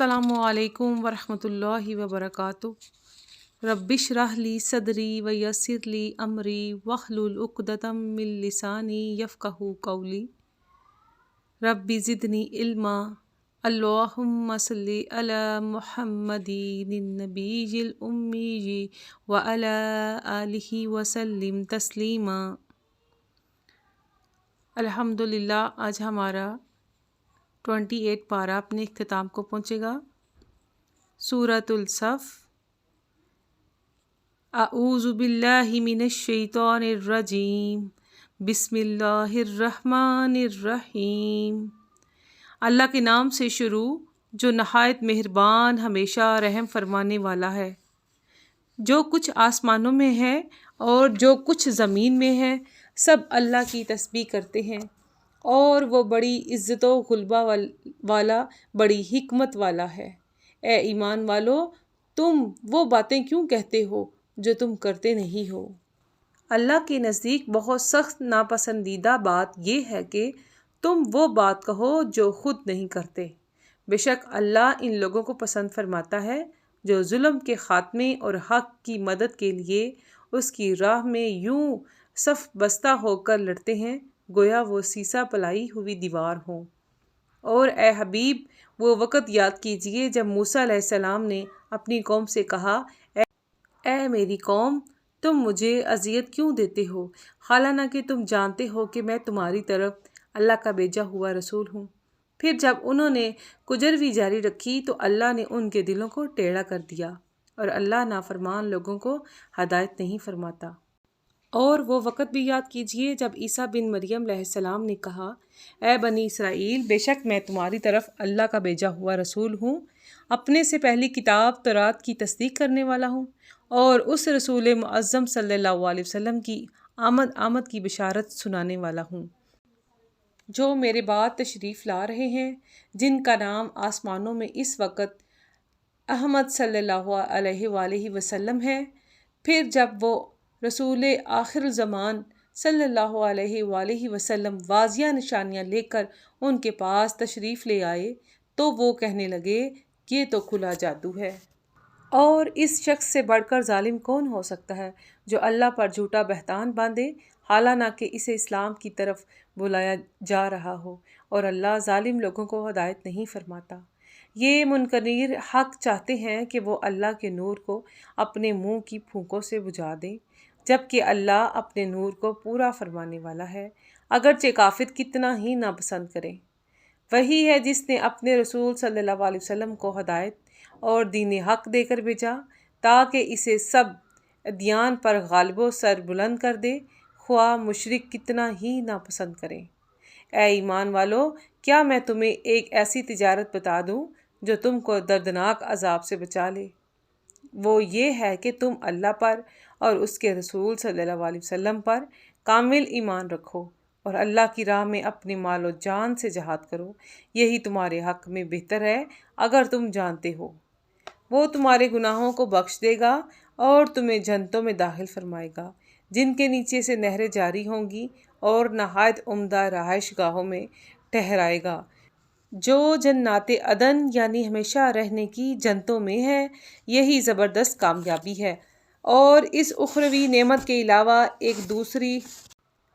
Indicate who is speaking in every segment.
Speaker 1: السلام علیکم ورحمۃ اللہ وبرکاتہ۔ رب اشرح لی صدری ویسر لی امری واحلل عقدۃ من لسانی یفقہوا قولی۔ رب زدنی علما، اللہم صلی علی محمد النبی الامی وعلی آلہ وسلم تسلیما۔ الحمدللہ آج ہمارا 28 پارہ اپنے اختتام کو پہنچے گا۔ سورۃ الصف۔ اعوذ باللہ من الشیطان الرجیم، بسم اللہ الرحمن الرحیم۔ اللہ کے نام سے شروع جو نہایت مہربان ہمیشہ رحم فرمانے والا ہے۔ جو کچھ آسمانوں میں ہے اور جو کچھ زمین میں ہے سب اللہ کی تسبیح کرتے ہیں، اور وہ بڑی عزت و غلبہ والا، بڑی حکمت والا ہے۔ اے ایمان والو، تم وہ باتیں کیوں کہتے ہو جو تم کرتے نہیں ہو؟ اللہ کے نزدیک بہت سخت ناپسندیدہ بات یہ ہے کہ تم وہ بات کہو جو خود نہیں کرتے۔ بے شک اللہ ان لوگوں کو پسند فرماتا ہے جو ظلم کے خاتمے اور حق کی مدد کے لیے اس کی راہ میں یوں صف بستہ ہو کر لڑتے ہیں گویا وہ سیسہ پلائی ہوئی دیوار ہو۔ اور اے حبیب، وہ وقت یاد کیجئے جب موسیٰ علیہ السلام نے اپنی قوم سے کہا، اے میری قوم، تم مجھے اذیت کیوں دیتے ہو، حالانہ کہ تم جانتے ہو کہ میں تمہاری طرف اللہ کا بھیجا ہوا رسول ہوں۔ پھر جب انہوں نے کجروی جاری رکھی تو اللہ نے ان کے دلوں کو ٹیڑھا کر دیا، اور اللہ نافرمان لوگوں کو ہدایت نہیں فرماتا۔ اور وہ وقت بھی یاد کیجئے جب عیسیٰ بن مریم علیہ السلام نے کہا، اے بنی اسرائیل، بے شک میں تمہاری طرف اللہ کا بھیجا ہوا رسول ہوں، اپنے سے پہلی کتاب تورات کی تصدیق کرنے والا ہوں، اور اس رسول معظم صلی اللہ علیہ وسلم کی آمد کی بشارت سنانے والا ہوں، جو میرے بعد تشریف لا رہے ہیں، جن کا نام آسمانوں میں اس وقت احمد صلی اللہ علیہ وآلہ وسلم ہے۔ پھر جب وہ رسول آخر الزمان صلی اللہ علیہ وآلہ وسلم واضح نشانیاں لے کر ان کے پاس تشریف لے آئے تو وہ کہنے لگے، یہ تو کھلا جادو ہے۔ اور اس شخص سے بڑھ کر ظالم کون ہو سکتا ہے جو اللہ پر جھوٹا بہتان باندھے، حالانہ کہ اسے اسلام کی طرف بلایا جا رہا ہو، اور اللہ ظالم لوگوں کو ہدایت نہیں فرماتا۔ یہ منکرین حق چاہتے ہیں کہ وہ اللہ کے نور کو اپنے منہ کی پھونکوں سے بجھا دیں، جبکہ اللہ اپنے نور کو پورا فرمانے والا ہے، اگرچہ کافر کتنا ہی ناپسند کریں۔ وہی ہے جس نے اپنے رسول صلی اللہ علیہ وسلم کو ہدایت اور دین حق دے کر بھیجا تاکہ اسے سب ادیان پر غالب و سر بلند کر دے، خواہ مشرک کتنا ہی ناپسند کریں۔ اے ایمان والو، کیا میں تمہیں ایک ایسی تجارت بتا دوں جو تم کو دردناک عذاب سے بچا لے؟ وہ یہ ہے کہ تم اللہ پر اور اس کے رسول صلی اللہ علیہ وسلم پر کامل ایمان رکھو، اور اللہ کی راہ میں اپنے مال و جان سے جہاد کرو، یہی تمہارے حق میں بہتر ہے اگر تم جانتے ہو۔ وہ تمہارے گناہوں کو بخش دے گا اور تمہیں جنتوں میں داخل فرمائے گا جن کے نیچے سے نہریں جاری ہوں گی، اور نہایت عمدہ رہائش گاہوں میں ٹھہرائے گا، جو جنات عدن یعنی ہمیشہ رہنے کی جنتوں میں ہے۔ یہی زبردست کامیابی ہے، اور اس اخروی نعمت کے علاوہ ایک دوسری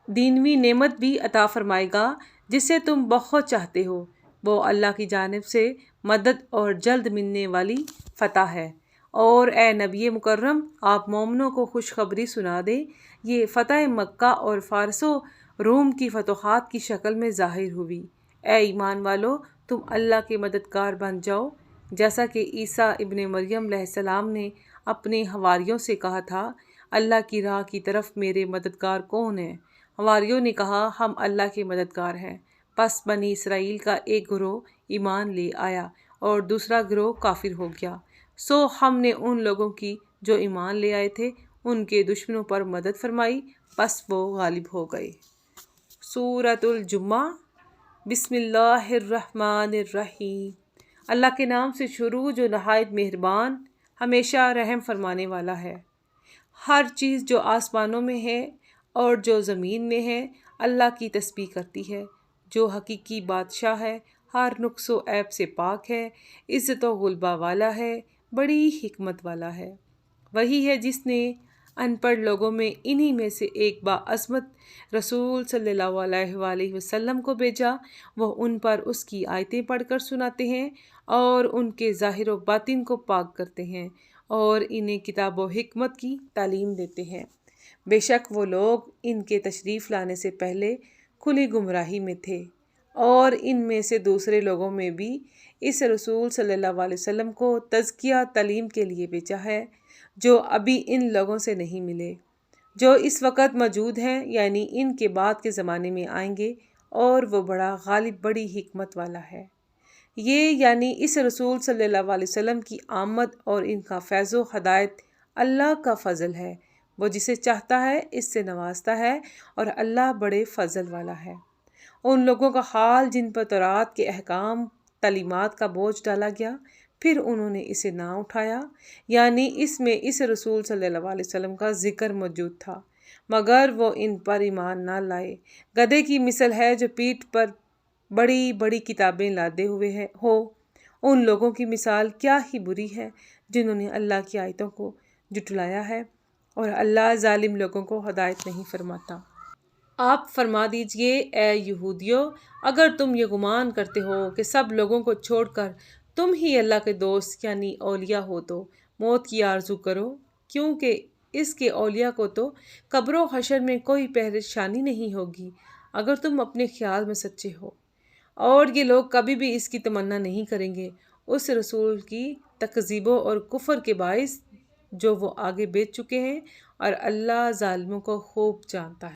Speaker 1: دینوی نعمت بھی عطا فرمائے گا جسے تم بہت چاہتے ہو، وہ اللہ کی جانب سے مدد اور جلد ملنے والی فتح ہے۔ اور اے نبی مکرم، آپ مومنوں کو خوشخبری سنا دیں، یہ فتح مکہ اور فارس و روم کی فتوحات کی شکل میں ظاہر ہوئی۔ اے ایمان والو، تم اللہ کے مددگار بن جاؤ، جیسا کہ عیسیٰ ابن مریم علیہ السلام نے اپنے حواریوں سے کہا تھا، اللہ کی راہ کی طرف میرے مددگار کون ہیں؟ حواریوں نے کہا، ہم اللہ کے مددگار ہیں۔ پس بنی اسرائیل کا ایک گروہ ایمان لے آیا اور دوسرا گروہ کافر ہو گیا، سو ہم نے ان لوگوں کی جو ایمان لے آئے تھے ان کے دشمنوں پر مدد فرمائی، پس وہ غالب ہو گئے۔ سورۃ الجمعہ۔ بسم اللہ الرحمن الرحیم۔ اللہ کے نام سے شروع جو نہایت مہربان ہمیشہ رحم فرمانے والا ہے۔ ہر چیز جو آسمانوں میں ہے اور جو زمین میں ہے اللہ کی تسبیح کرتی ہے۔ جو حقیقی بادشاہ ہے ہر نقص و عیب سے پاک ہے، عزت و غلبہ والا ہے، بڑی حکمت والا ہے۔ وہی ہے جس نے ان پڑھ لوگوں میں انہی میں سے ایک باعظمت رسول صلی اللہ علیہ وآلہ وسلم کو بھیجا۔ وہ ان پر اس کی آیتیں پڑھ کر سناتے ہیں اور ان کے ظاہر و باطن کو پاک کرتے ہیں اور انہیں کتاب و حکمت کی تعلیم دیتے ہیں۔ بے شک وہ لوگ ان کے تشریف لانے سے پہلے کھلی گمراہی میں تھے، اور ان میں سے دوسرے لوگوں میں بھی اس رسول صلی اللہ علیہ وسلم کو تزکیہ تعلیم کے لیے بھیجا ہے، جو ابھی ان لوگوں سے نہیں ملے، جو اس وقت موجود ہیں، یعنی ان کے بعد کے زمانے میں آئیں گے، اور وہ بڑا غالب بڑی حکمت والا ہے۔ یہ یعنی اس رسول صلی اللہ علیہ وسلم کی آمد اور ان کا فیض و ہدایت اللہ کا فضل ہے۔ وہ جسے چاہتا ہے اس سے نوازتا ہے، اور اللہ بڑے فضل والا ہے۔ ان لوگوں کا حال جن پر تورات کے احکام تعلیمات کا بوجھ ڈالا گیا، پھر انہوں نے اسے نہ اٹھایا، یعنی اس میں اس رسول صلی اللہ علیہ وسلم کا ذکر موجود تھا، مگر وہ ان پر ایمان نہ لائے۔ گدھے کی مثل ہے جو پیٹھ پر بڑی بڑی کتابیں لادے ہوئے ہو۔ ان لوگوں کی مثال کیا ہی بری ہے جنہوں نے اللہ کی آیتوں کو جھٹلایا ہے، اور اللہ ظالم لوگوں کو ہدایت نہیں فرماتا۔ آپ فرما دیجئے، اے یہودیو، اگر تم یہ گمان کرتے ہو کہ سب لوگوں کو چھوڑ کر تم ہی اللہ کے دوست یعنی اولیاء ہو تو موت کی آرزو کرو، کیونکہ اس کے اولیاء کو تو قبر و حشر میں کوئی پریشانی نہیں ہوگی اگر تم اپنے خیال میں سچے ہو۔ اور یہ لوگ کبھی بھی اس کی تمنا نہیں کریں گے اس رسول کی تکذیب اور کفر کے باعث جو وہ آگے بھیج چکے ہیں، اور اللہ ظالموں کو خوب جانتا ہے۔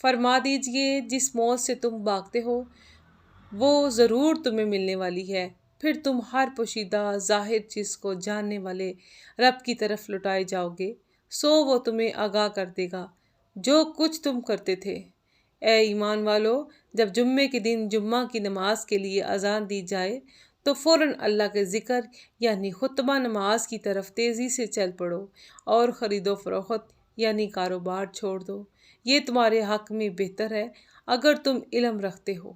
Speaker 1: فرما دیجئے، جس موت سے تم بھاگتے ہو وہ ضرور تمہیں ملنے والی ہے، پھر تم ہر پوشیدہ ظاہر چیز کو جاننے والے رب کی طرف لوٹائے جاؤ گے، سو وہ تمہیں آگاہ کر دے گا جو کچھ تم کرتے تھے۔ اے ایمان والو، جب جمعے کے دن جمعہ کی نماز کے لیے اذان دی جائے تو فوراً اللہ کے ذکر یعنی خطبہ نماز کی طرف تیزی سے چل پڑو، اور خرید و فروخت یعنی کاروبار چھوڑ دو، یہ تمہارے حق میں بہتر ہے اگر تم علم رکھتے ہو۔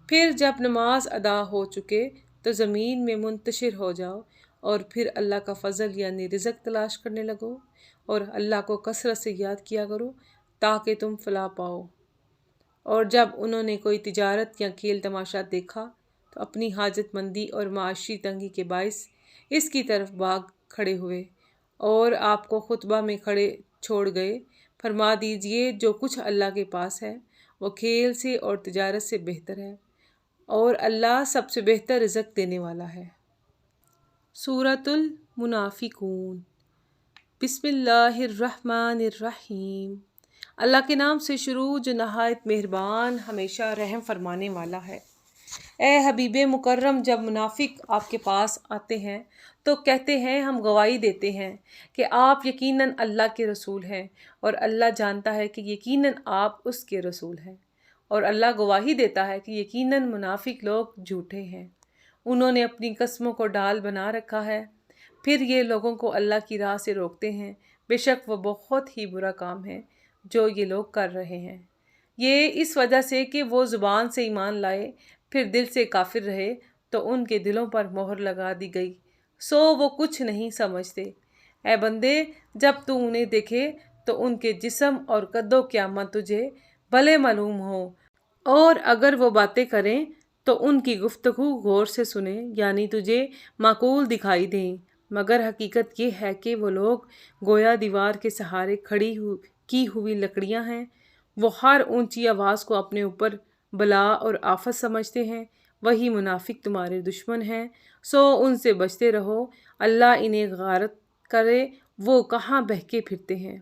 Speaker 1: پھر جب نماز ادا ہو چکے تو زمین میں منتشر ہو جاؤ، اور پھر اللہ کا فضل یعنی رزق تلاش کرنے لگو، اور اللہ کو کثرت سے یاد کیا کرو تاکہ تم فلاح پاؤ۔ اور جب انہوں نے کوئی تجارت یا کھیل تماشا دیکھا تو اپنی حاجت مندی اور معاشی تنگی کے باعث اس کی طرف بھاگ کھڑے ہوئے اور آپ کو خطبہ میں کھڑے چھوڑ گئے۔ فرما دیجئے، جو کچھ اللہ کے پاس ہے وہ کھیل سے اور تجارت سے بہتر ہے، اور اللہ سب سے بہتر رزق دینے والا ہے۔ سورۃ المنافقون۔ بسم اللہ الرحمن الرحیم۔ اللہ کے نام سے شروع جو نہایت مہربان ہمیشہ رحم فرمانے والا ہے۔ اے حبیب مکرم، جب منافق آپ کے پاس آتے ہیں تو کہتے ہیں ہم گواہی دیتے ہیں کہ آپ یقیناً اللہ کے رسول ہیں، اور اللہ جانتا ہے کہ یقیناً آپ اس کے رسول ہیں، اور اللہ گواہی دیتا ہے کہ یقیناً منافق لوگ جھوٹے ہیں۔ انہوں نے اپنی قسموں کو ڈال بنا رکھا ہے، پھر یہ لوگوں کو اللہ کی راہ سے روکتے ہیں۔ بے شک وہ بہت ہی برا کام ہے جو یہ لوگ کر رہے ہیں۔ یہ اس وجہ سے کہ وہ زبان سے ایمان لائے پھر دل سے کافر رہے تو ان کے دلوں پر مہر لگا دی گئی، سو وہ کچھ نہیں سمجھتے۔ اے بندے، جب تو انہیں دیکھے تو ان کے جسم اور قد و قیامت تجھے بھلے معلوم ہو، اور اگر وہ باتیں کریں تو ان کی گفتگو غور سے سنیں، یعنی تجھے معقول دکھائی دیں، مگر حقیقت یہ ہے کہ وہ لوگ گویا دیوار کے سہارے کھڑی کی ہوئی لکڑیاں ہیں۔ وہ ہر اونچی آواز کو اپنے اوپر بلا اور آفت سمجھتے ہیں۔ وہی منافق تمہارے دشمن ہیں، سو ان سے بچتے رہو، اللہ انہیں غارت کرے، وہ کہاں بہکے پھرتے ہیں۔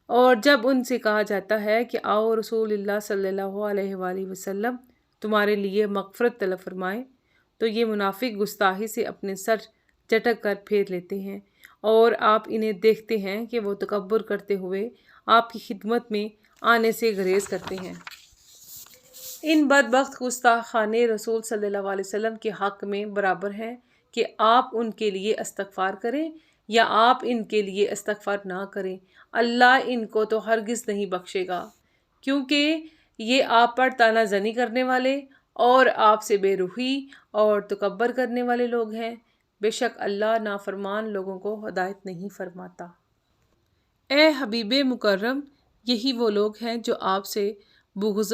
Speaker 1: اور جب ان سے کہا جاتا ہے کہ آؤ رسول اللہ صلی اللہ علیہ وآلہ وسلم تمہارے لیے مغفرت طلب فرمائیں، تو یہ منافق گستاخی سے اپنے سر جھٹک کر پھیر لیتے ہیں، اور آپ انہیں دیکھتے ہیں کہ وہ تکبر کرتے ہوئے آپ کی خدمت میں آنے سے گریز کرتے ہیں۔ ان بدبخت گستاخان رسول صلی اللہ علیہ وسلم کے حق میں برابر ہے کہ آپ ان کے لیے استغفار کریں یا آپ ان کے لیے استغفار نہ کریں، اللہ ان کو تو ہرگز نہیں بخشے گا، کیونکہ یہ آپ پر طعنہ زنی کرنے والے اور آپ سے بے رخی اور تکبر کرنے والے لوگ ہیں۔ بے شک اللہ نافرمان لوگوں کو ہدایت نہیں فرماتا۔ اے حبیب مکرم، یہی وہ لوگ ہیں جو آپ سے بغض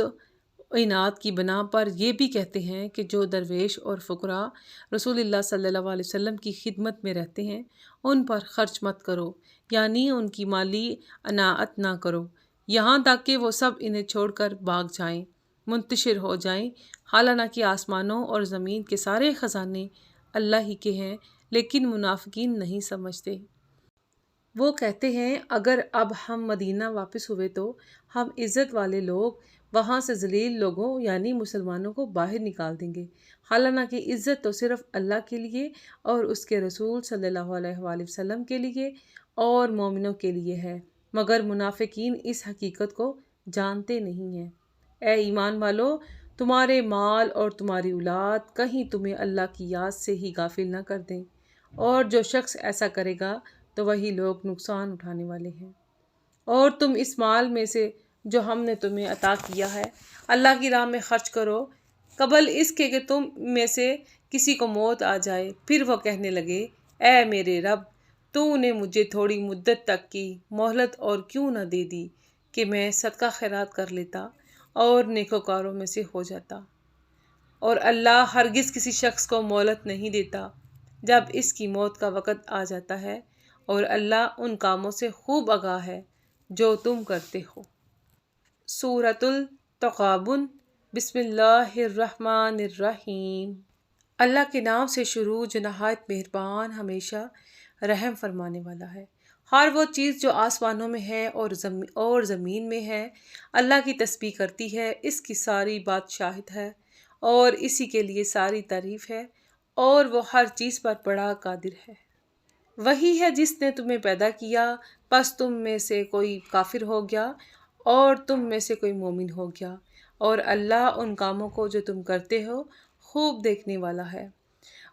Speaker 1: عناد کی بنا پر یہ بھی کہتے ہیں کہ جو درویش اور فقراء رسول اللہ صلی اللہ علیہ وسلم کی خدمت میں رہتے ہیں ان پر خرچ مت کرو، یعنی ان کی مالی عناعت نہ کرو، یہاں تک کہ وہ سب انہیں چھوڑ کر بھاگ جائیں، منتشر ہو جائیں، حالانکہ آسمانوں اور زمین کے سارے خزانے اللہ ہی کے ہیں، لیکن منافقین نہیں سمجھتے۔ وہ کہتے ہیں اگر اب ہم مدینہ واپس ہوئے تو ہم عزت والے لوگ وہاں سے ذلیل لوگوں یعنی مسلمانوں کو باہر نکال دیں گے، حالانکہ عزت تو صرف اللہ کے لیے اور اس کے رسول صلی اللہ علیہ وآلہ وسلم کے لیے اور مومنوں کے لیے ہے، مگر منافقین اس حقیقت کو جانتے نہیں ہیں۔ اے ایمان والو، تمہارے مال اور تمہاری اولاد کہیں تمہیں اللہ کی یاد سے ہی غافل نہ کر دیں، اور جو شخص ایسا کرے گا تو وہی لوگ نقصان اٹھانے والے ہیں۔ اور تم اس مال میں سے جو ہم نے تمہیں عطا کیا ہے اللہ کی راہ میں خرچ کرو، قبل اس کے کہ تم میں سے کسی کو موت آ جائے، پھر وہ کہنے لگے اے میرے رب، تو نے مجھے تھوڑی مدت تک کی مہلت اور کیوں نہ دے دی کہ میں صدقہ خیرات کر لیتا اور نیکوکاروں میں سے ہو جاتا۔ اور اللہ ہرگز کسی شخص کو مہلت نہیں دیتا جب اس کی موت کا وقت آ جاتا ہے، اور اللہ ان کاموں سے خوب آگاہ ہے جو تم کرتے ہو۔ سورۃ التغابن۔ بسم اللہ الرحمن الرحیم۔ اللہ کے نام سے شروع جو نہایت مہربان ہمیشہ رحم فرمانے والا ہے۔ ہر وہ چیز جو آسمانوں میں ہے اور زمین میں ہے اللہ کی تسبیح کرتی ہے، اس کی ساری بات شاہد ہے اور اسی کے لیے ساری تعریف ہے، اور وہ ہر چیز پر بڑا قادر ہے۔ وہی ہے جس نے تمہیں پیدا کیا، پس تم میں سے کوئی کافر ہو گیا اور تم میں سے کوئی مومن ہو گیا، اور اللہ ان کاموں کو جو تم کرتے ہو خوب دیکھنے والا ہے۔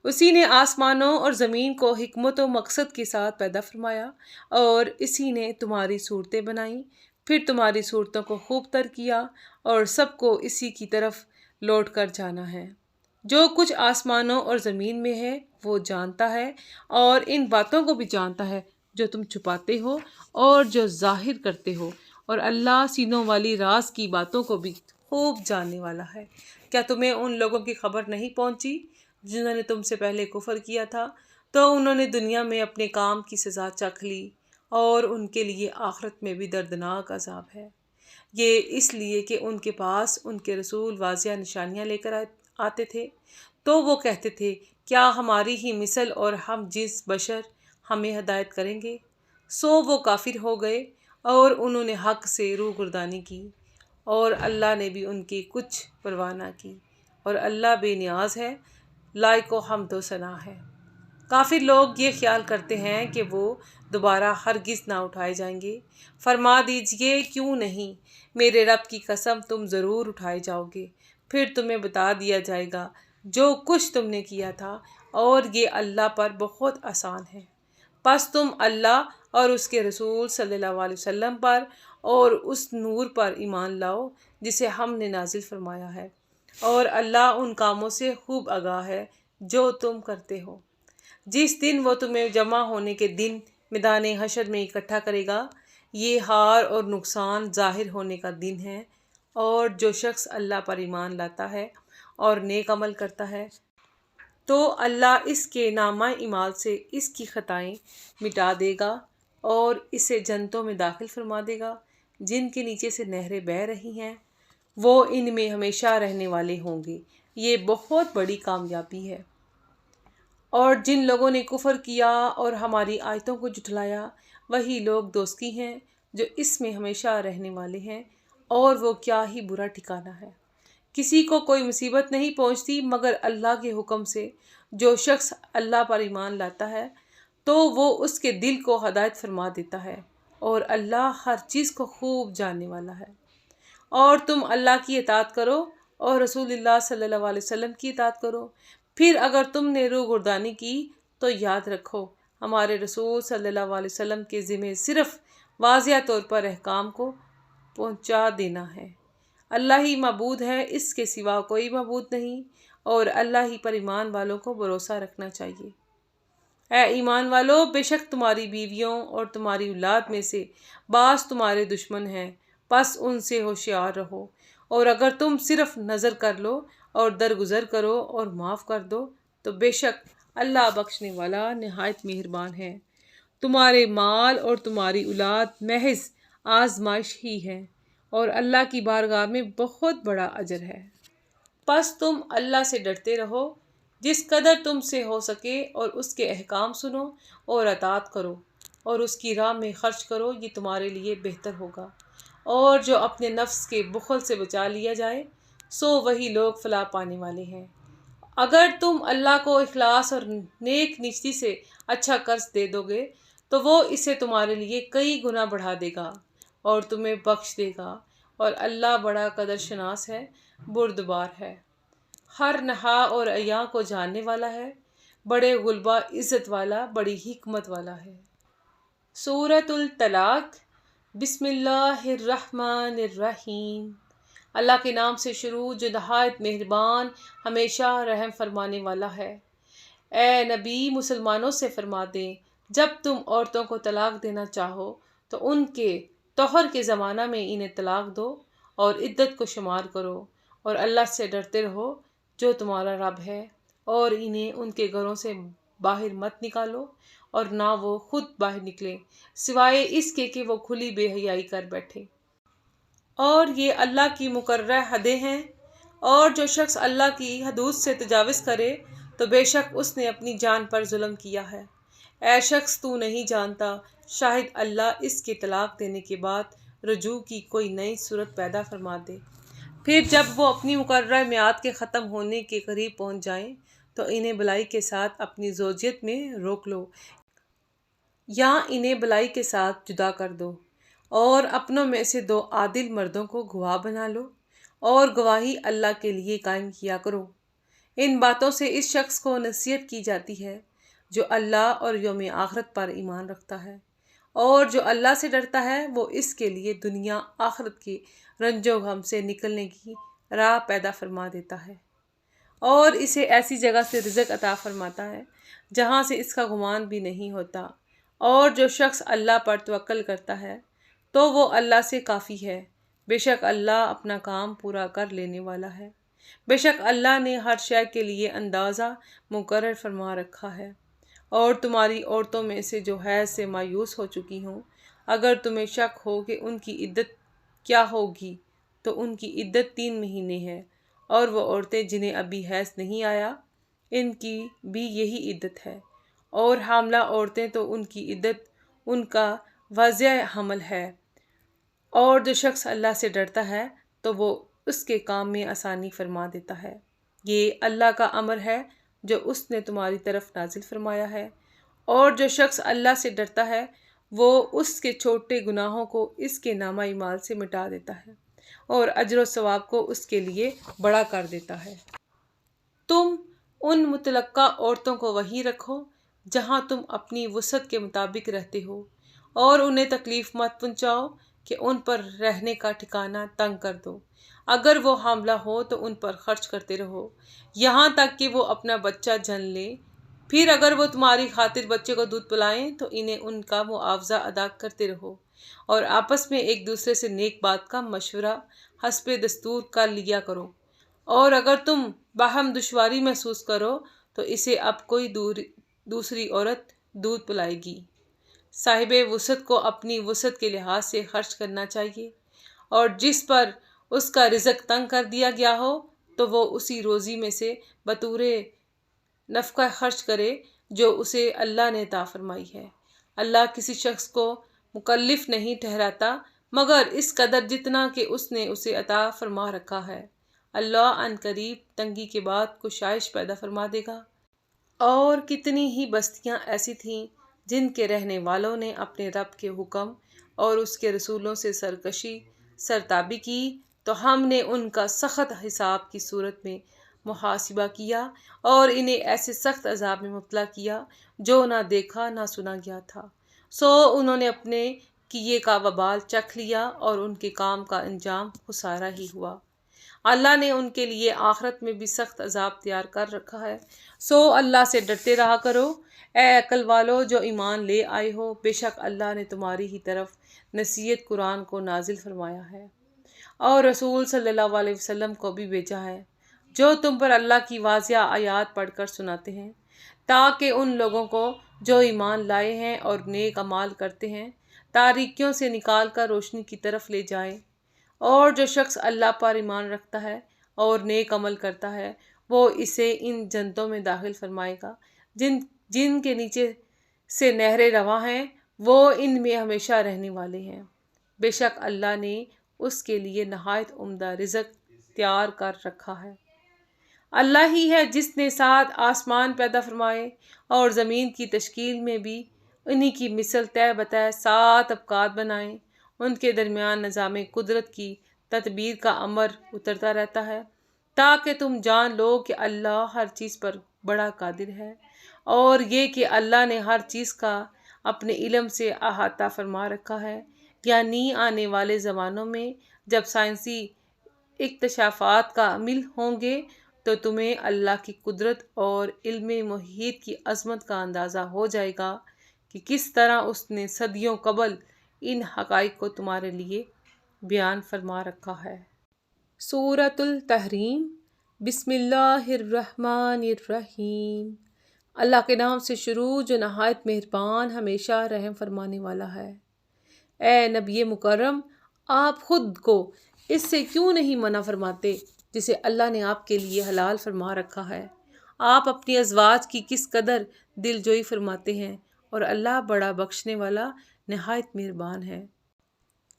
Speaker 1: اسی نے آسمانوں اور زمین کو حکمت و مقصد کے ساتھ پیدا فرمایا، اور اسی نے تمہاری صورتیں بنائیں، پھر تمہاری صورتوں کو خوب تر کیا، اور سب کو اسی کی طرف لوٹ کر جانا ہے۔ جو کچھ آسمانوں اور زمین میں ہے وہ جانتا ہے، اور ان باتوں کو بھی جانتا ہے جو تم چھپاتے ہو اور جو ظاہر کرتے ہو، اور اللہ سینوں والی راز کی باتوں کو بھی خوب جاننے والا ہے۔ کیا تمہیں ان لوگوں کی خبر نہیں پہنچی جنہوں نے تم سے پہلے کفر کیا تھا؟ تو انہوں نے دنیا میں اپنے کام کی سزا چکھ لی، اور ان کے لیے آخرت میں بھی دردناک عذاب ہے۔ یہ اس لیے کہ ان کے پاس ان کے رسول واضح نشانیاں لے کر آتے تھے، تو وہ کہتے تھے کیا ہماری ہی مثل اور ہم جنس بشر ہمیں ہدایت کریں گے؟ سو وہ کافر ہو گئے اور انہوں نے حق سے روگردانی کی، اور اللہ نے بھی ان کی کچھ پرواہ نہ کی، اور اللہ بے نیاز ہے، لائق و حمد و ثنا ہے۔ کافر لوگ یہ خیال کرتے ہیں کہ وہ دوبارہ ہرگز نہ اٹھائے جائیں گے۔ فرما دیجئے کیوں نہیں، میرے رب کی قسم تم ضرور اٹھائے جاؤ گے، پھر تمہیں بتا دیا جائے گا جو کچھ تم نے کیا تھا، اور یہ اللہ پر بہت آسان ہے۔ پس تم اللہ اور اس کے رسول صلی اللہ علیہ وسلم پر اور اس نور پر ایمان لاؤ جسے ہم نے نازل فرمایا ہے، اور اللہ ان کاموں سے خوب آگاہ ہے جو تم کرتے ہو۔ جس دن وہ تمہیں جمع ہونے کے دن میدان حشر میں اکٹھا کرے گا، یہ ہار اور نقصان ظاہر ہونے کا دن ہے، اور جو شخص اللہ پر ایمان لاتا ہے اور نیک عمل کرتا ہے تو اللہ اس کے نامہ اعمال سے اس کی خطائیں مٹا دے گا اور اسے جنتوں میں داخل فرما دے گا جن کے نیچے سے نہریں بہہ رہی ہیں، وہ ان میں ہمیشہ رہنے والے ہوں گے۔ یہ بہت بڑی کامیابی ہے۔ اور جن لوگوں نے کفر کیا اور ہماری آیتوں کو جھٹلایا، وہی لوگ دوزخی ہیں جو اس میں ہمیشہ رہنے والے ہیں، اور وہ کیا ہی برا ٹھکانہ ہے۔ کسی کو کوئی مصیبت نہیں پہنچتی مگر اللہ کے حکم سے۔ جو شخص اللہ پر ایمان لاتا ہے تو وہ اس کے دل کو ہدایت فرما دیتا ہے، اور اللہ ہر چیز کو خوب جاننے والا ہے۔ اور تم اللہ کی اطاعت کرو اور رسول اللہ صلی اللہ علیہ وسلم کی اطاعت کرو۔ پھر اگر تم نے روگردانی کی تو یاد رکھو ہمارے رسول صلی اللہ علیہ وسلم کے ذمہ صرف واضح طور پر احکام کو پہنچا دینا ہے۔ اللہ ہی معبود ہے، اس کے سوا کوئی معبود نہیں، اور اللہ ہی پر ایمان والوں کو بھروسہ رکھنا چاہیے۔ اے ایمان والو، بے شک تمہاری بیویوں اور تمہاری اولاد میں سے بعض تمہارے دشمن ہیں، پس ان سے ہوشیار رہو، اور اگر تم صرف نظر کر لو اور درگزر کرو اور معاف کر دو تو بے شک اللہ بخشنے والا نہایت مہربان ہے۔ تمہارے مال اور تمہاری اولاد محض آزمائش ہی ہے، اور اللہ کی بارگاہ میں بہت بڑا اجر ہے۔ پس تم اللہ سے ڈرتے رہو جس قدر تم سے ہو سکے، اور اس کے احکام سنو اور اطاعت کرو، اور اس کی راہ میں خرچ کرو، یہ تمہارے لیے بہتر ہوگا۔ اور جو اپنے نفس کے بخل سے بچا لیا جائے سو وہی لوگ فلاح پانے والے ہیں۔ اگر تم اللہ کو اخلاص اور نیک نیتی سے اچھا قرض دے دو گے تو وہ اسے تمہارے لیے کئی گنا بڑھا دے گا اور تمہیں بخش دے گا، اور اللہ بڑا قدر شناس ہے، بردبار ہے، ہر نہا اور عیاں کو جاننے والا ہے، بڑے غلبہ عزت والا، بڑی حکمت والا ہے۔ سورۃ الطلاق۔ بسم اللہ الرحمن الرحیم۔ اللہ کے نام سے شروع جو نہایت مہربان، ہمیشہ رحم فرمانے والا ہے۔ اے نبی، مسلمانوں سے فرما دیں جب تم عورتوں کو طلاق دینا چاہو تو ان کے طہر کے زمانہ میں انہیں طلاق دو اور عدت کو شمار کرو، اور اللہ سے ڈرتے رہو جو تمہارا رب ہے، اور انہیں ان کے گھروں سے باہر مت نکالو، اور نہ وہ خود باہر نکلیں سوائے اس کے کہ وہ کھلی بے حیائی کر بیٹھے۔ اور یہ اللہ کی مقررہ حدیں ہیں، اور جو شخص اللہ کی حدود سے تجاوز کرے تو بے شک اس نے اپنی جان پر ظلم کیا ہے۔ اے شخص، تو نہیں جانتا شاید اللہ اس کے طلاق دینے کے بعد رجوع کی کوئی نئی صورت پیدا فرما دے، پھر جب وہ اپنی مقررہ میعاد کے ختم ہونے کے قریب پہنچ جائیں تو انہیں بلائی کے ساتھ اپنی زوجیت میں روک لو یا انہیں بلائی کے ساتھ جدا کر دو، اور اپنوں میں سے 2 عادل مردوں کو گواہ بنا لو، اور گواہی اللہ کے لیے قائم کیا کرو۔ ان باتوں سے اس شخص کو نصیحت کی جاتی ہے جو اللہ اور یوم آخرت پر ایمان رکھتا ہے، اور جو اللہ سے ڈرتا ہے وہ اس کے لیے دنیا آخرت کے رنج و غم سے نکلنے کی راہ پیدا فرما دیتا ہے، اور اسے ایسی جگہ سے رزق عطا فرماتا ہے جہاں سے اس کا گمان بھی نہیں ہوتا۔ اور جو شخص اللہ پر توکل کرتا ہے تو وہ اللہ سے کافی ہے، بے شک اللہ اپنا کام پورا کر لینے والا ہے۔ بے شک اللہ نے ہر شے کے لیے اندازہ مقرر فرما رکھا ہے۔ اور تمہاری عورتوں میں سے جو حیض سے مایوس ہو چکی ہوں، اگر تمہیں شک ہو کہ ان کی عدت کیا ہوگی تو ان کی عدت 3 مہینے ہے، اور وہ عورتیں جنہیں ابھی حیض نہیں آیا ان کی بھی یہی عدت ہے، اور حاملہ عورتیں تو ان کی عدت ان کا وضع حمل ہے۔ اور جو شخص اللہ سے ڈرتا ہے تو وہ اس کے کام میں آسانی فرما دیتا ہے۔ یہ اللہ کا امر ہے جو اس نے تمہاری طرف نازل فرمایا ہے، اور جو شخص اللہ سے ڈرتا ہے وہ اس کے چھوٹے گناہوں کو اس کے نامہ اعمال سے مٹا دیتا ہے، اور اجر و ثواب کو اس کے لیے بڑا کر دیتا ہے۔ تم ان مطلقہ عورتوں کو وہیں رکھو جہاں تم اپنی وسعت کے مطابق رہتے ہو، اور انہیں تکلیف مت پہنچاؤ کہ ان پر رہنے کا ٹھکانہ تنگ کر دو۔ اگر وہ حاملہ ہو تو ان پر خرچ کرتے رہو یہاں تک کہ وہ اپنا بچہ جن لیں، پھر اگر وہ تمہاری خاطر بچے کو دودھ پلائیں تو انہیں ان کا معاوضہ ادا کرتے رہو، اور آپس میں ایک دوسرے سے نیک بات کا مشورہ حسب دستور کر لیا کرو۔ اور اگر تم باہم دشواری محسوس کرو تو اسے اب کوئی دوسری عورت دودھ پلائے گی۔ صاحب وسعت کو اپنی وسعت کے لحاظ سے خرچ کرنا چاہیے، اور جس پر اس کا رزق تنگ کر دیا گیا ہو تو وہ اسی روزی میں سے بطور نفقہ خرچ کرے جو اسے اللہ نے عطا فرمائی ہے۔ اللہ کسی شخص کو مکلف نہیں ٹھہراتا مگر اس قدر جتنا کہ اس نے اسے عطا فرما رکھا ہے۔ اللہ عن قریب تنگی کے بعد کشائش پیدا فرما دے گا۔ اور کتنی ہی بستیاں ایسی تھیں جن کے رہنے والوں نے اپنے رب کے حکم اور اس کے رسولوں سے سرتابی کی تو ہم نے ان کا سخت حساب کی صورت میں محاسبہ کیا، اور انہیں ایسے سخت عذاب میں مبتلا کیا جو نہ دیکھا نہ سنا گیا تھا۔ سو انہوں نے اپنے کیے کا وبال چکھ لیا اور ان کے کام کا انجام خسارہ ہی ہوا۔ اللہ نے ان کے لیے آخرت میں بھی سخت عذاب تیار کر رکھا ہے۔ سو اللہ سے ڈرتے رہا کرو، اے عقل والو جو ایمان لے آئے ہو، بے شک اللہ نے تمہاری ہی طرف نصیحت قرآن کو نازل فرمایا ہے اور رسول صلی اللہ علیہ وسلم کو بھی بھیجا ہے، جو تم پر اللہ کی واضح آیات پڑھ کر سناتے ہیں، تاکہ ان لوگوں کو جو ایمان لائے ہیں اور نیک اعمال کرتے ہیں تاریکیوں سے نکال کر روشنی کی طرف لے جائیں۔ اور جو شخص اللہ پر ایمان رکھتا ہے اور نیک عمل کرتا ہے وہ اسے ان جنتوں میں داخل فرمائے گا جن کے نیچے سے نہریں رواں ہیں، وہ ان میں ہمیشہ رہنے والے ہیں۔ بے شک اللہ نے اس کے لیے نہایت عمدہ رزق تیار کر رکھا ہے۔ اللہ ہی ہے جس نے 7 آسمان پیدا فرمائے اور زمین کی تشکیل میں بھی انہی کی مثل طے بتہ 7 طبقات بنائے۔ ان کے درمیان نظام قدرت کی تدبیر کا امر اترتا رہتا ہے تاکہ تم جان لو کہ اللہ ہر چیز پر بڑا قادر ہے، اور یہ کہ اللہ نے ہر چیز کا اپنے علم سے احاطہ فرما رکھا ہے۔ یعنی آنے والے زمانوں میں جب سائنسی اکتشافات کامل ہوں گے تو تمہیں اللہ کی قدرت اور علم محیط کی عظمت کا اندازہ ہو جائے گا کہ کس طرح اس نے صدیوں قبل ان حقائق کو تمہارے لیے بیان فرما رکھا ہے۔ سورۃ التحریم۔ بسم اللہ الرحمن الرحیم۔ اللہ کے نام سے شروع جو نہایت مہربان ہمیشہ رحم فرمانے والا ہے۔ اے نبی مکرم، آپ خود کو اس سے کیوں نہیں منع فرماتے جسے اللہ نے آپ کے لیے حلال فرما رکھا ہے؟ آپ اپنی ازواج کی کس قدر دل جوئی فرماتے ہیں، اور اللہ بڑا بخشنے والا نہایت مہربان ہے۔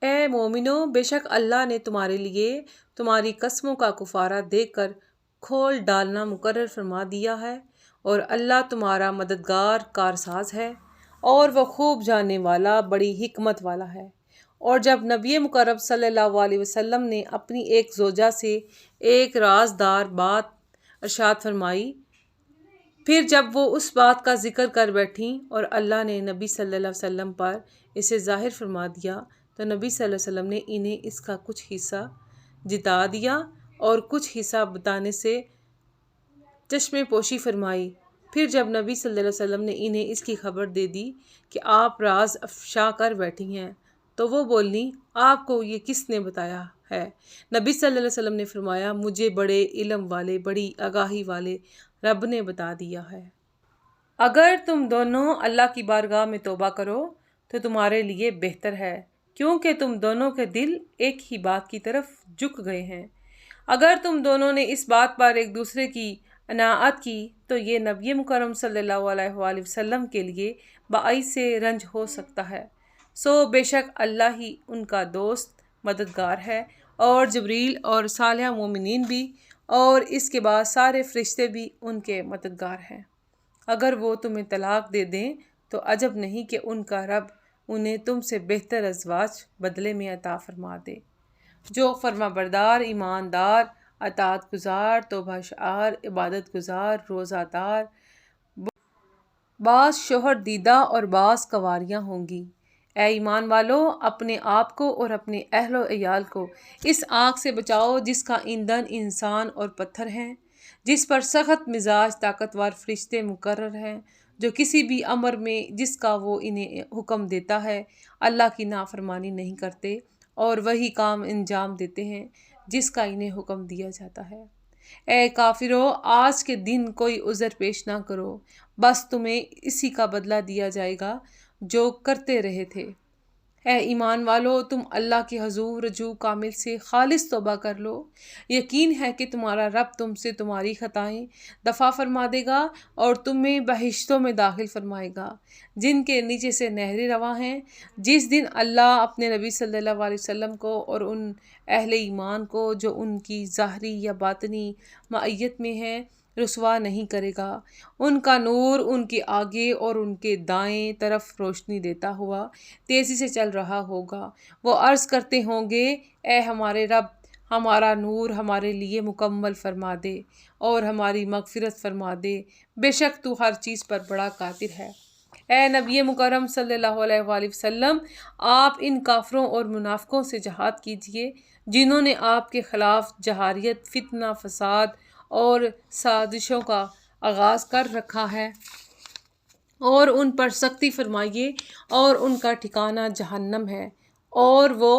Speaker 1: اے مومنو، بے شک اللہ نے تمہارے لیے تمہاری قسموں کا کفارہ دے کر کھول ڈالنا مقرر فرما دیا ہے، اور اللہ تمہارا مددگار کارساز ہے، اور وہ خوب جاننے والا بڑی حکمت والا ہے۔ اور جب نبی مکرم صلی اللہ علیہ وسلم نے اپنی ایک زوجہ سے ایک رازدار بات ارشاد فرمائی، پھر جب وہ اس بات کا ذکر کر بیٹھیں اور اللہ نے نبی صلی اللہ علیہ وسلم پر اسے ظاہر فرما دیا تو نبی صلی اللہ علیہ وسلم نے انہیں اس کا کچھ حصہ جتا دیا اور کچھ حصہ بتانے سے چشم پوشی فرمائی۔ پھر جب نبی صلی اللہ علیہ وسلم نے انہیں اس کی خبر دے دی کہ آپ راز افشا کر بیٹھی ہیں تو وہ بولیں، آپ کو یہ کس نے بتایا ہے؟ نبی صلی اللہ علیہ وسلم نے فرمایا، مجھے بڑے علم والے، بڑی آگاہی والے رب نے بتا دیا ہے۔ اگر تم دونوں اللہ کی بارگاہ میں توبہ کرو تو تمہارے لیے بہتر ہے، کیونکہ تم دونوں کے دل ایک ہی بات کی طرف جھک گئے ہیں۔ اگر تم دونوں نے اس بات پر ایک دوسرے کی اطاعت کی تو یہ نبی مکرم صلی اللہ علیہ وآلہ وسلم کے لیے باعث رنج ہو سکتا ہے۔ سو بے شک اللہ ہی ان کا دوست مددگار ہے، اور جبریل اور صالح مومنین بھی، اور اس کے بعد سارے فرشتے بھی ان کے مددگار ہیں۔ اگر وہ تمہیں طلاق دے دیں تو عجب نہیں کہ ان کا رب انہیں تم سے بہتر ازواج بدلے میں عطا فرما دے، جو فرما بردار، ایماندار، اطاعت گزار، توبہ شعار، عبادت گزار، روزہ دار، بعض شوہر دیدہ اور بعض کنواریاں ہوں گی۔ اے ایمان والو، اپنے آپ کو اور اپنے اہل و عیال کو اس آگ سے بچاؤ جس کا ایندھن انسان اور پتھر ہیں، جس پر سخت مزاج طاقتور فرشتے مقرر ہیں، جو کسی بھی امر میں جس کا وہ انہیں حکم دیتا ہے اللہ کی نافرمانی نہیں کرتے، اور وہی کام انجام دیتے ہیں جس کا انہیں حکم دیا جاتا ہے۔ اے کافرو، آج کے دن کوئی عذر پیش نہ کرو، بس تمہیں اسی کا بدلہ دیا جائے گا جو کرتے رہے تھے۔ اے ایمان والو، تم اللہ کے حضور رجوع کامل سے خالص توبہ کر لو، یقین ہے کہ تمہارا رب تم سے تمہاری خطائیں دفع فرما دے گا اور تمہیں بہشتوں میں داخل فرمائے گا جن کے نیچے سے نہریں رواں ہیں۔ جس دن اللہ اپنے نبی صلی اللہ علیہ وسلم کو اور ان اہل ایمان کو جو ان کی ظاہری یا باطنی معیت میں ہیں رسوا نہیں کرے گا۔ ان کا نور ان کے آگے اور ان کے دائیں طرف روشنی دیتا ہوا تیزی سے چل رہا ہوگا۔ وہ عرض کرتے ہوں گے، اے ہمارے رب، ہمارا نور ہمارے لیے مکمل فرما دے اور ہماری مغفرت فرما دے، بے شک تو ہر چیز پر بڑا قادر ہے۔ اے نبی مکرم صلی اللہ علیہ وآلہ وسلم، آپ ان کافروں اور منافقوں سے جہاد کیجیے جنہوں نے آپ کے خلاف جہاریت، فتنہ، فساد اور سازشوں کا آغاز کر رکھا ہے، اور ان پر سختی فرمائیے، اور ان کا ٹھکانہ جہنم ہے، اور وہ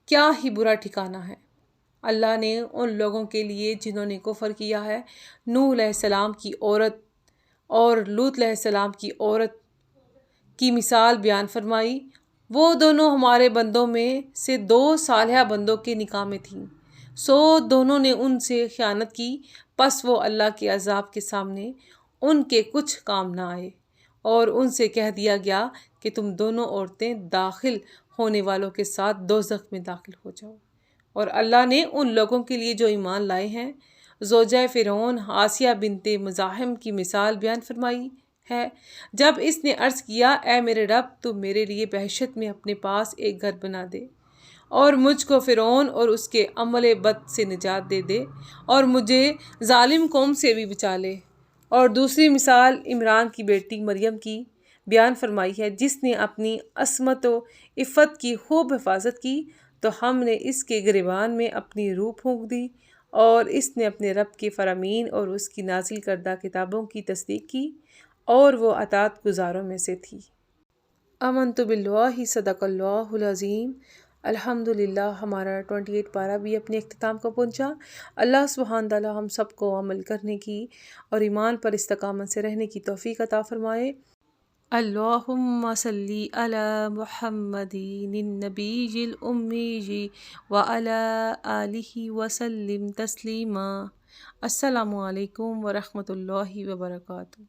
Speaker 1: کیا ہی برا ٹھکانہ ہے۔ اللہ نے ان لوگوں کے لیے جنہوں نے کفر کیا ہے، نوح علیہ السلام کی عورت اور لوط علیہ السلام کی عورت کی مثال بیان فرمائی۔ وہ دونوں ہمارے بندوں میں سے 2 صالحہ بندوں کے نکاح میں تھیں، سو دونوں نے ان سے خیانت کی، پس وہ اللہ کے عذاب کے سامنے ان کے کچھ کام نہ آئے، اور ان سے کہہ دیا گیا کہ تم دونوں عورتیں داخل ہونے والوں کے ساتھ دوزخ میں داخل ہو جاؤ۔ اور اللہ نے ان لوگوں کے لیے جو ایمان لائے ہیں، زوجہ فرعون آسیہ بنت مزاحم کی مثال بیان فرمائی ہے، جب اس نے عرض کیا، اے میرے رب، تو میرے لیے بہشت میں اپنے پاس ایک گھر بنا دے، اور مجھ کو فرعون اور اس کے عمل بد سے نجات دے دے، اور مجھے ظالم قوم سے بھی بچا لے۔ اور دوسری مثال عمران کی بیٹی مریم کی بیان فرمائی ہے، جس نے اپنی عصمت و عفت کی خوب حفاظت کی، تو ہم نے اس کے گریبان میں اپنی روح پھونک دی، اور اس نے اپنے رب کے فرامین اور اس کی نازل کردہ کتابوں کی تصدیق کی، اور وہ اطاعت گزاروں میں سے تھی۔ آمنت باللہ، صدق اللہ العظیم۔ الحمدللہ، ہمارا 28 پارہ بھی اپنے اختتام کو پہنچا۔ اللہ سبحانہ تعالیٰ ہم سب کو عمل کرنے کی اور ایمان پر استقامت سے رہنے کی توفیق عطا فرمائے۔ اللہم صلی علی محمد النبی الامی وعلی آلہ وسلم تسلیما۔ السلام علیکم ورحمۃ اللہ وبرکاتہ۔